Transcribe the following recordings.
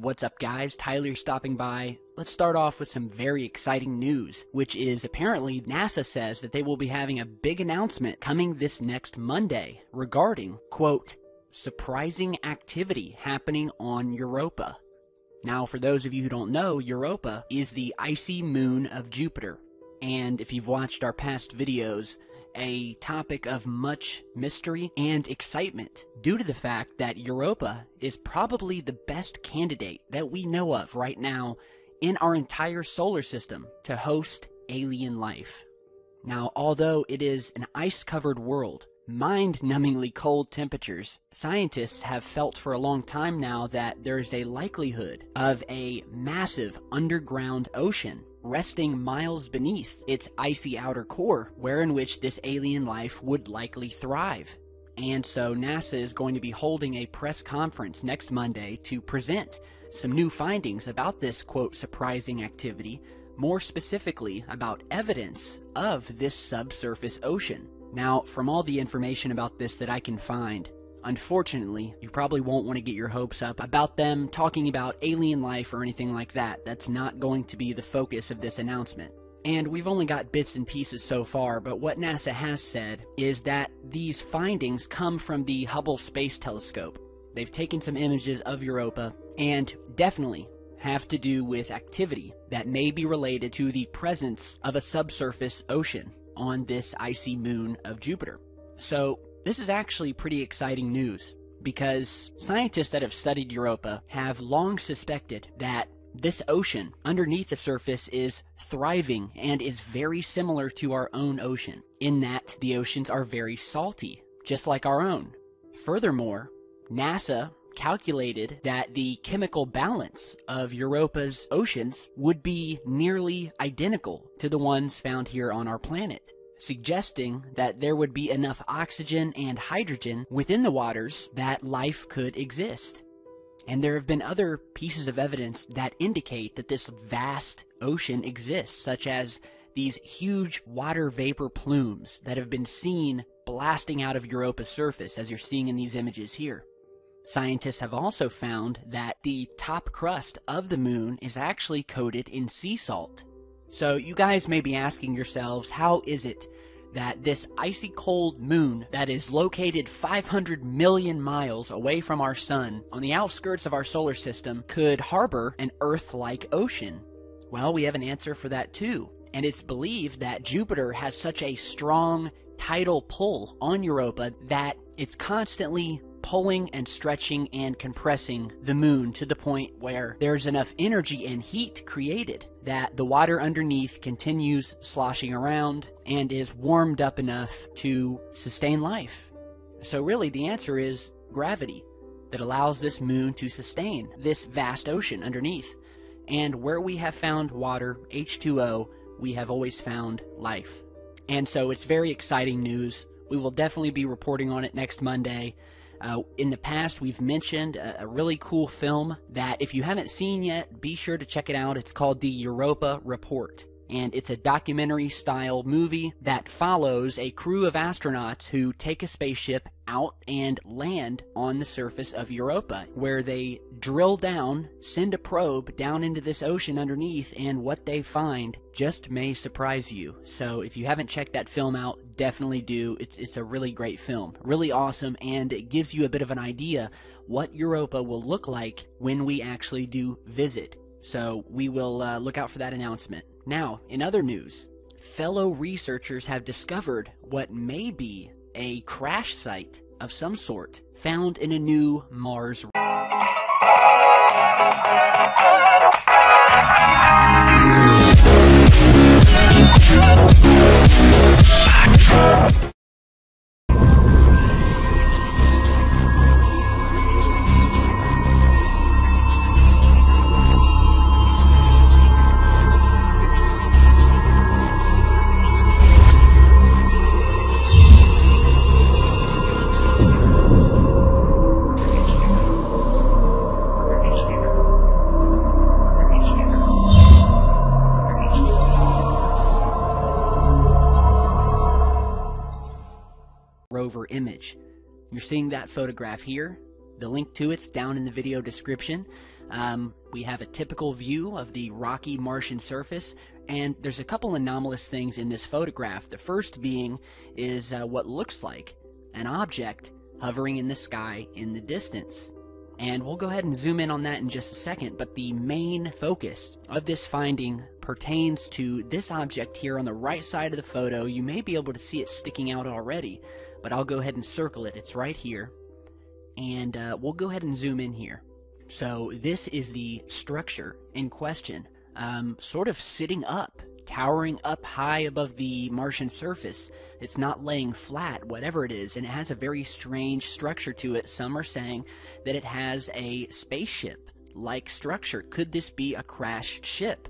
What's up, guys? Tyler stopping by. Let's start off with some very exciting news, which is apparently NASA says that they will be having a big announcement coming this next Monday regarding, quote, surprising activity happening on Europa. Now, for those of you who don't know, Europa is the icy moon of Jupiter. And if you've watched our past videos, a topic of much mystery and excitement due to the fact that Europa is probably the best candidate that we know of right now in our entire solar system to host alien life. Now, although it is an ice-covered world, mind-numbingly cold temperatures, scientists have felt for a long time now that there is a likelihood of a massive underground ocean resting miles beneath its icy outer core, wherein which this alien life would likely thrive. And so NASA is going to be holding a press conference next Monday to present some new findings about this, quote, surprising activity, more specifically about evidence of this subsurface ocean. Now, from all the information about this that I can find, unfortunately, you probably won't want to get your hopes up about them talking about alien life or anything like that. That's not going to be the focus of this announcement. And we've only got bits and pieces so far, but what NASA has said is that these findings come from the Hubble Space Telescope. They've taken some images of Europa and definitely have to do with activity that may be related to the presence of a subsurface ocean on this icy moon of Jupiter. So this is actually pretty exciting news, because scientists that have studied Europa have long suspected that this ocean underneath the surface is thriving and is very similar to our own ocean, in that the oceans are very salty, just like our own. Furthermore, NASA calculated that the chemical balance of Europa's oceans would be nearly identical to the ones found here on our planet, suggesting that there would be enough oxygen and hydrogen within the waters that life could exist. And there have been other pieces of evidence that indicate that this vast ocean exists, such as these huge water vapor plumes that have been seen blasting out of Europa's surface, as you're seeing in these images here. Scientists have also found that the top crust of the moon is actually coated in sea salt. So you guys may be asking yourselves, how is it that this icy cold moon that is located 500 million miles away from our sun on the outskirts of our solar system could harbor an Earth-like ocean? Well, we have an answer for that too. And it's believed that Jupiter has such a strong tidal pull on Europa that it's constantly pulling and stretching and compressing the moon to the point where there's enough energy and heat created that the water underneath continues sloshing around and is warmed up enough to sustain life. So really the answer is gravity that allows this moon to sustain this vast ocean underneath. And where we have found water, H2O, we have always found life. And so it's very exciting news. We will definitely be reporting on it next Monday. In the past, we've mentioned a really cool film that if you haven't seen yet, be sure to check it out. It's called the Europa Report, and it's a documentary-style movie that follows a crew of astronauts who take a spaceship out and land on the surface of Europa, where they drill down, send a probe down into this ocean underneath, and what they find just may surprise you. So if you haven't checked that film out, definitely do. It's a really great film, really awesome, and it gives you a bit of an idea what Europa will look like when we actually do visit. So we will look out for that announcement. Now, in other news, fellow researchers have discovered what may be a crash site of some sort found in a new Mars. Rover image. You're seeing that photograph here. The link to it's down in the video description. We have a typical view of the rocky Martian surface, and there's a couple anomalous things in this photograph. The first being is what looks like an object hovering in the sky in the distance. And we'll go ahead and zoom in on that in just a second, but the main focus of this finding pertains to this object here on the right side of the photo. You may be able to see it sticking out already, but I'll go ahead and circle it. It's right here. And we'll go ahead and zoom in here. So this is the structure in question, sort of sitting up, towering up high above the Martian surface. It's not laying flat, whatever it is, and it has a very strange structure to it. Some are saying that it has a spaceship-like structure. Could this be a crashed ship?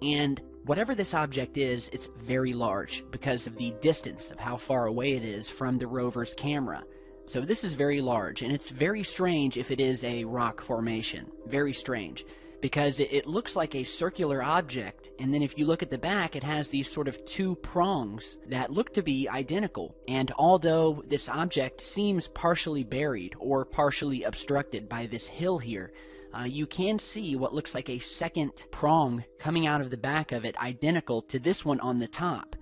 And whatever this object is, it's very large because of the distance of how far away it is from the rover's camera. So this is very large, and it's very strange if it is a rock formation. Very strange, because it looks like a circular object, and then if you look at the back, it has these sort of two prongs that look to be identical. And although this object seems partially buried or partially obstructed by this hill here, you can see what looks like a second prong coming out of the back of it, identical to this one on the top.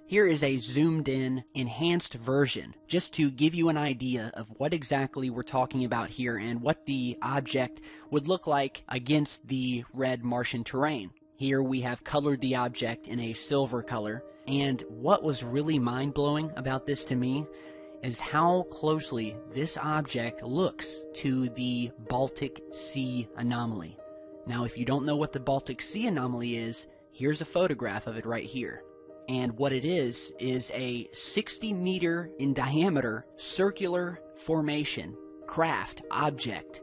Here is a zoomed-in, enhanced version, just to give you an idea of what exactly we're talking about here and what the object would look like against the red Martian terrain. Here we have colored the object in a silver color, and what was really mind-blowing about this to me is how closely this object looks to the Baltic Sea anomaly. Now, if you don't know what the Baltic Sea anomaly is, here's a photograph of it right here. And what it is a 60-meter in diameter circular formation, craft, object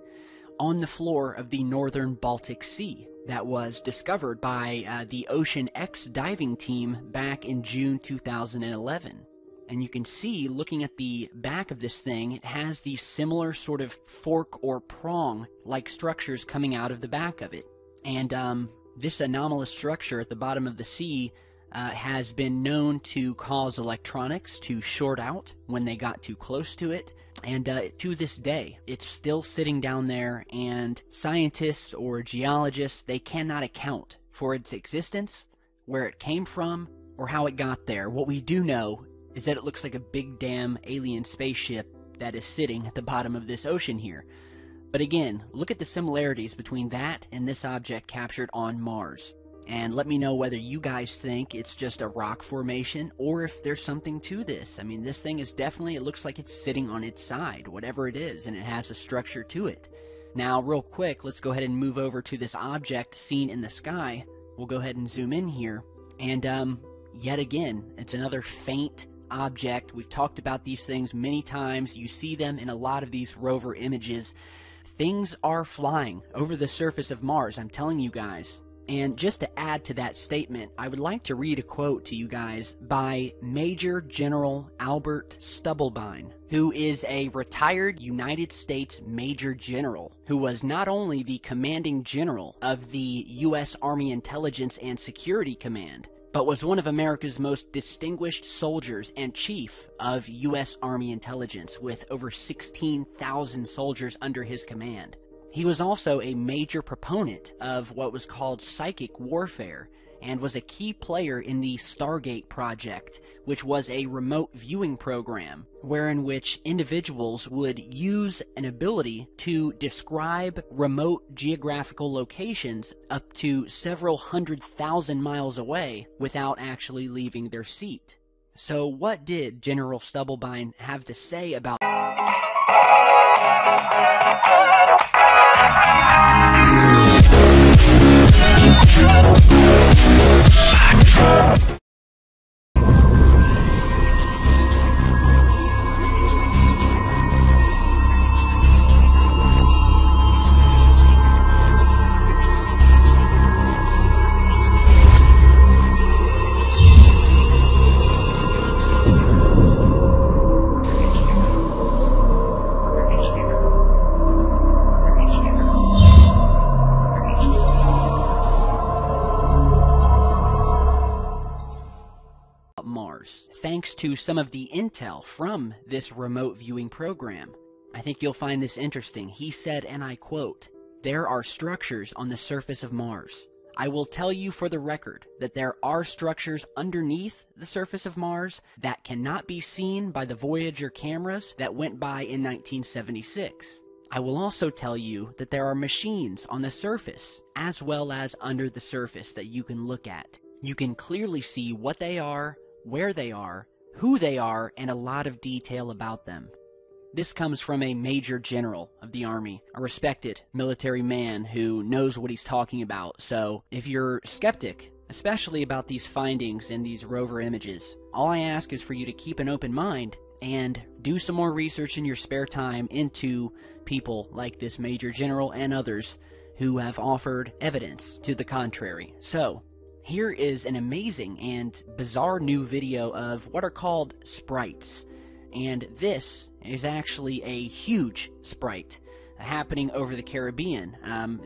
on the floor of the northern Baltic Sea that was discovered by the Ocean X diving team back in June 2011. And you can see, looking at the back of this thing, it has these similar sort of fork or prong-like structures coming out of the back of it. And this anomalous structure at the bottom of the sea has been known to cause electronics to short out when they got too close to it. And to this day, it's still sitting down there, and scientists or geologists, they cannot account for its existence, where it came from, or how it got there. What we do know is that it looks like a big damn alien spaceship that is sitting at the bottom of this ocean here. But again, look at the similarities between that and this object captured on Mars. And let me know whether you guys think it's just a rock formation or if there's something to this. I mean, this thing is definitely, it looks like it's sitting on its side, whatever it is, and it has a structure to it. Now, real quick, let's go ahead and move over to this object seen in the sky. We'll go ahead and zoom in here. And yet again, it's another faint object. We've talked about these things many times. You see them in a lot of these rover images. Things are flying over the surface of Mars, I'm telling you guys. And just to add to that statement, I would like to read a quote to you guys by Major General Albert Stubblebine, who is a retired United States Major General, who was not only the commanding general of the U.S. Army Intelligence and Security Command, but was one of America's most distinguished soldiers and chief of U.S. Army Intelligence, with over 16,000 soldiers under his command. He was also a major proponent of what was called psychic warfare, and was a key player in the Stargate project, which was a remote viewing program, wherein which individuals would use an ability to describe remote geographical locations up to several 100,000 miles away without actually leaving their seat. So what did General Stubblebine have to say about Mars, thanks to some of the intel from this remote viewing program? I think you'll find this interesting. He said, and I quote, "There are structures on the surface of Mars. I will tell you for the record that there are structures underneath the surface of Mars that cannot be seen by the Voyager cameras that went by in 1976. I will also tell you that there are machines on the surface as well as under the surface that you can look at. You can clearly see what they are, where they are, who they are, and a lot of detail about them." This comes from a major general of the Army, a respected military man who knows what he's talking about. So if you're skeptic, especially about these findings in these rover images, all I ask is for you to keep an open mind and do some more research in your spare time into people like this major general and others who have offered evidence to the contrary. So here is an amazing and bizarre new video of what are called sprites. And this is actually a huge sprite happening over the Caribbean.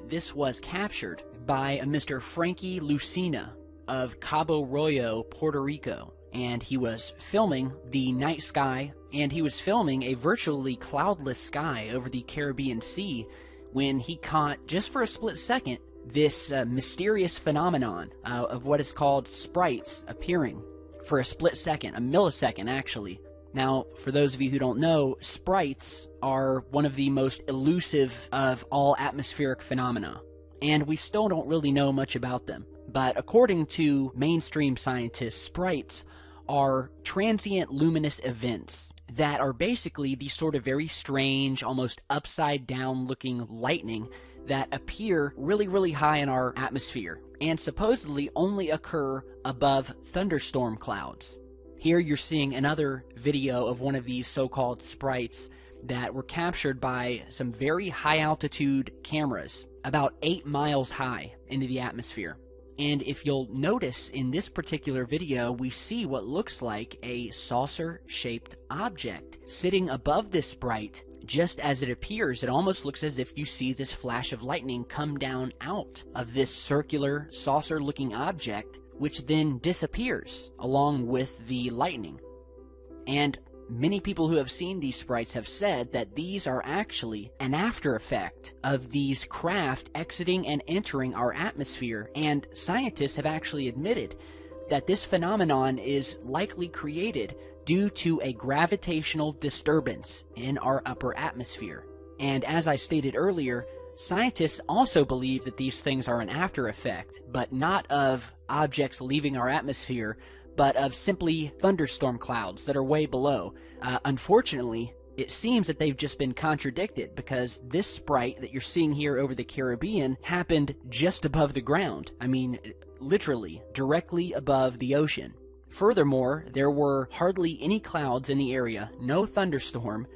This was captured by a Mr. Frankie Lucena of Cabo Royo, Puerto Rico. And he was filming the night sky, and he was filming a virtually cloudless sky over the Caribbean Sea when he caught, just for a split second, this mysterious phenomenon of what is called sprites appearing for a split second, a millisecond actually. Now, for those of you who don't know, sprites are one of the most elusive of all atmospheric phenomena, and we still don't really know much about them. But according to mainstream scientists, sprites are transient luminous events that are basically these sort of very strange, almost upside-down looking lightning that appear really, really high in our atmosphere and supposedly only occur above thunderstorm clouds. Here you're seeing another video of one of these so-called sprites that were captured by some very high-altitude cameras, about 8 miles high into the atmosphere. And if you'll notice in this particular video, we see what looks like a saucer-shaped object sitting above this sprite. Just as it appears, it almost looks as if you see this flash of lightning come down out of this circular, saucer-looking object, which then disappears along with the lightning. And many people who have seen these sprites have said that these are actually an after effect of these craft exiting and entering our atmosphere, and scientists have actually admitted that this phenomenon is likely created due to a gravitational disturbance in our upper atmosphere. And as I stated earlier, scientists also believe that these things are an after effect, but not of objects leaving our atmosphere, but of simply thunderstorm clouds that are way below. Unfortunately, it seems that they've just been contradicted, because this sprite that you're seeing here over the Caribbean happened just above the ground. I mean, literally, directly above the ocean. Furthermore, there were hardly any clouds in the area, no thunderstorm,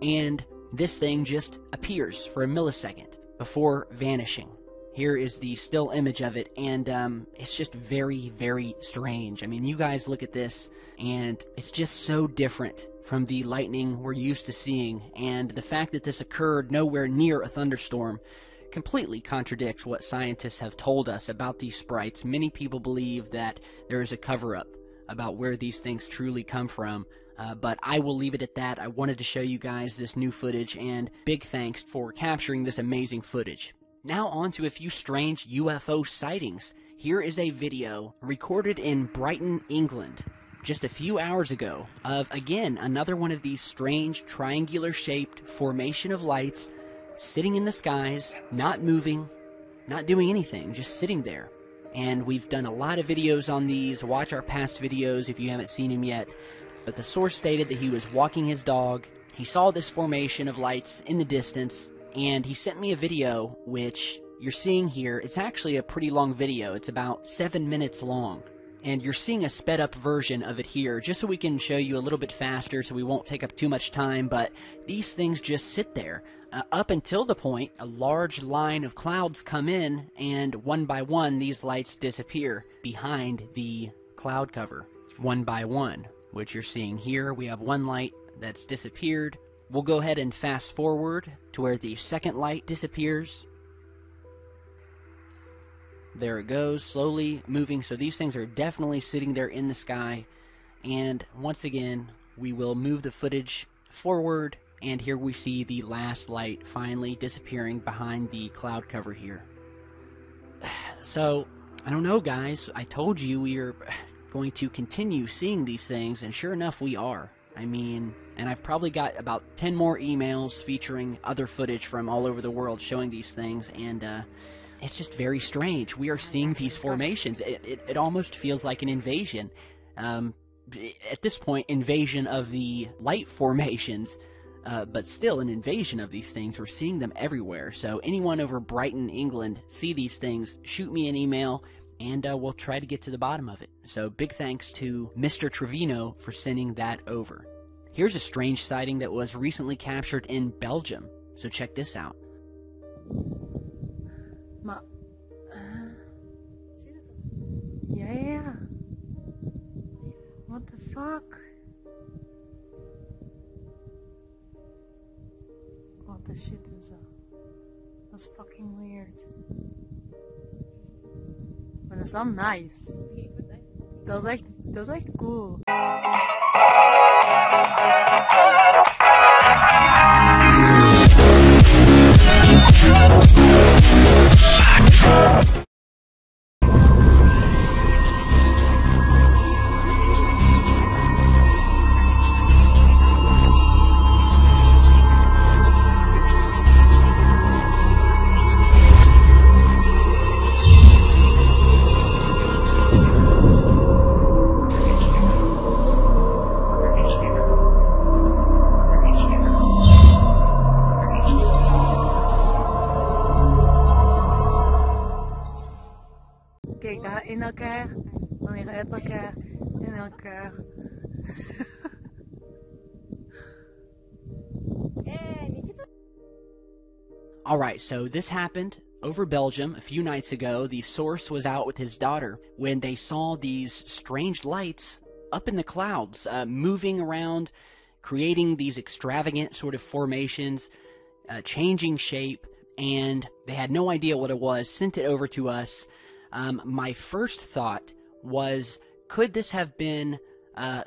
and this thing just appears for a millisecond before vanishing. Here is the still image of it, and it's just very, very strange. I mean, you guys look at this, and it's just so different from the lightning we're used to seeing, and the fact that this occurred nowhere near a thunderstorm completely contradicts what scientists have told us about these sprites. Many people believe that there is a cover-up about where these things truly come from, but I will leave it at that. I wanted to show you guys this new footage, and big thanks for capturing this amazing footage. Now on to a few strange UFO sightings. Here is a video recorded in Brighton, England, just a few hours ago, of, again, another one of these strange triangular-shaped formation of lights sitting in the skies, not moving, not doing anything, just sitting there. And we've done a lot of videos on these. Watch our past videos if you haven't seen him yet. But the source stated that he was walking his dog. He saw this formation of lights in the distance, and he sent me a video, which you're seeing here. It's actually a pretty long video. It's about 7 minutes long. And you're seeing a sped up version of it here, just so we can show you a little bit faster so we won't take up too much time. But these things just sit there. Up until the point a large line of clouds come in, and one by one these lights disappear behind the cloud cover. One by one, which you're seeing here. We have one light that's disappeared. We'll go ahead and fast forward to where the second light disappears. There it goes, slowly moving. So these things are definitely sitting there in the sky. And once again, we will move the footage forward, And here we see the last light finally disappearing behind the cloud cover here. So, I don't know, guys. I told you we are going to continue seeing these things, and sure enough, we are. I mean, and I've probably got about 10 more emails featuring other footage from all over the world showing these things, and it's just very strange. We are seeing these formations. It almost feels like an invasion. At this point, invasion of the light formations, but still an invasion of these things. We're seeing them everywhere. So anyone over Brighton, England, see these things, shoot me an email, and we'll try to get to the bottom of it. So big thanks to Mr. Trevino for sending that over. Here's a strange sighting that was recently captured in Belgium. So check this out. Ja. What the fuck? What the shit is dat? Dat is fucking weird. Maar dat is wel nice. Dat is echt cool. Kijk, daar in elkaar, dan weer uit elkaar, in elkaar. Alright, so this happened over Belgium a few nights ago. The source was out with his daughter when they saw these strange lights up in the clouds, moving around, creating these extravagant sort of formations, changing shape, and they had no idea what it was, sent it over to us. My first thought was, could this have been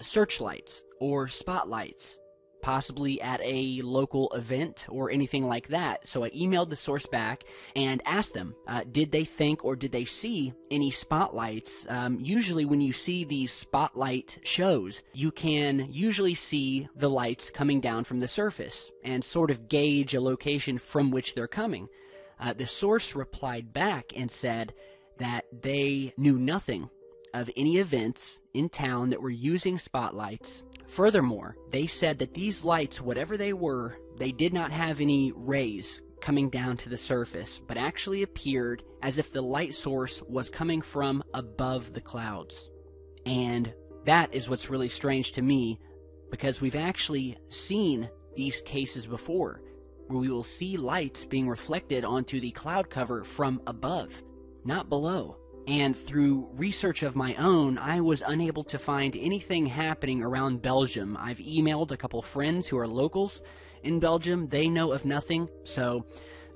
searchlights or spotlights, possibly at a local event or anything like that? So I emailed the source back and asked them, did they think or did they see any spotlights? Usually when you see these spotlight shows, you can usually see the lights coming down from the surface and sort of gauge a location from which they're coming. The source replied back and said that they knew nothing of any events in town that were using spotlights. Furthermore, they said that these lights, whatever they were, they did not have any rays coming down to the surface, but actually appeared as if the light source was coming from above the clouds. And that is what's really strange to me, because we've actually seen these cases before, where we will see lights being reflected onto the cloud cover from above, not below. And through research of my own, I was unable to find anything happening around Belgium. I've emailed a couple friends who are locals in Belgium. They know of nothing. So,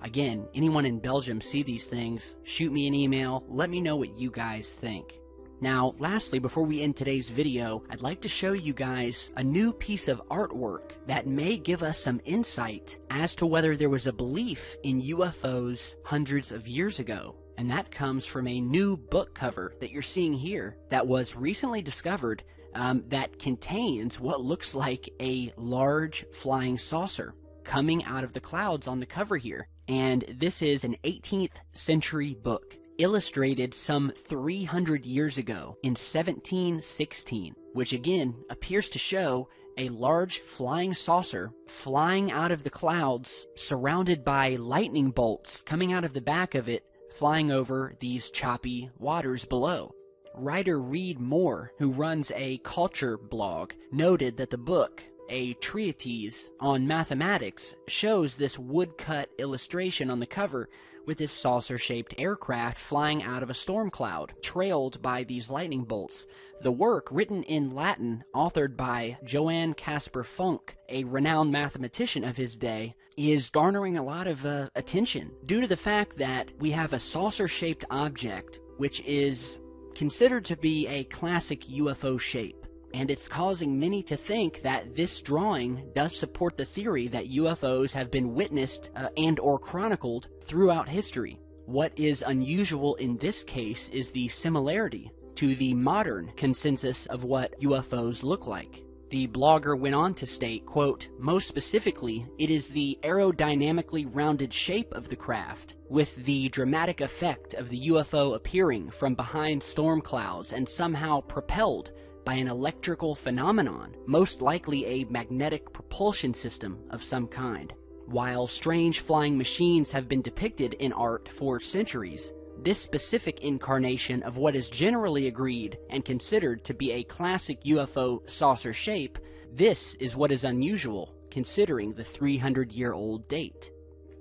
again, anyone in Belgium see these things, shoot me an email. Let me know what you guys think. Now, lastly, before we end today's video, I'd like to show you guys a new piece of artwork that may give us some insight as to whether there was a belief in UFOs hundreds of years ago. And that comes from a new book cover that you're seeing here that was recently discovered that contains what looks like a large flying saucer coming out of the clouds on the cover here. And this is an 18th century book, illustrated some 300 years ago in 1716, which again appears to show a large flying saucer flying out of the clouds, surrounded by lightning bolts coming out of the back of it, flying over these choppy waters below. Writer Reed Moore, who runs a culture blog, noted that the book, a treatise on mathematics, shows this woodcut illustration on the cover with this saucer-shaped aircraft flying out of a storm cloud, trailed by these lightning bolts. The work, written in Latin, authored by Johann Caspar Funk, a renowned mathematician of his day, is garnering a lot of attention due to the fact that we have a saucer-shaped object which is considered to be a classic UFO shape. And it's causing many to think that this drawing does support the theory that UFOs have been witnessed and or chronicled throughout history. What is unusual in this case is the similarity to the modern consensus of what UFOs look like. The blogger went on to state, quote, "Most specifically, it is the aerodynamically rounded shape of the craft, with the dramatic effect of the UFO appearing from behind storm clouds and somehow propelled by an electrical phenomenon, most likely a magnetic propulsion system of some kind. While strange flying machines have been depicted in art for centuries, this specific incarnation of what is generally agreed and considered to be a classic UFO saucer shape, this is what is unusual considering the 300-year-old date."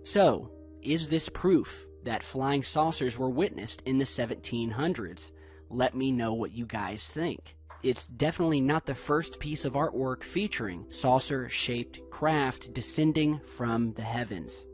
So, is this proof that flying saucers were witnessed in the 1700s? Let me know what you guys think. It's definitely not the first piece of artwork featuring saucer-shaped craft descending from the heavens.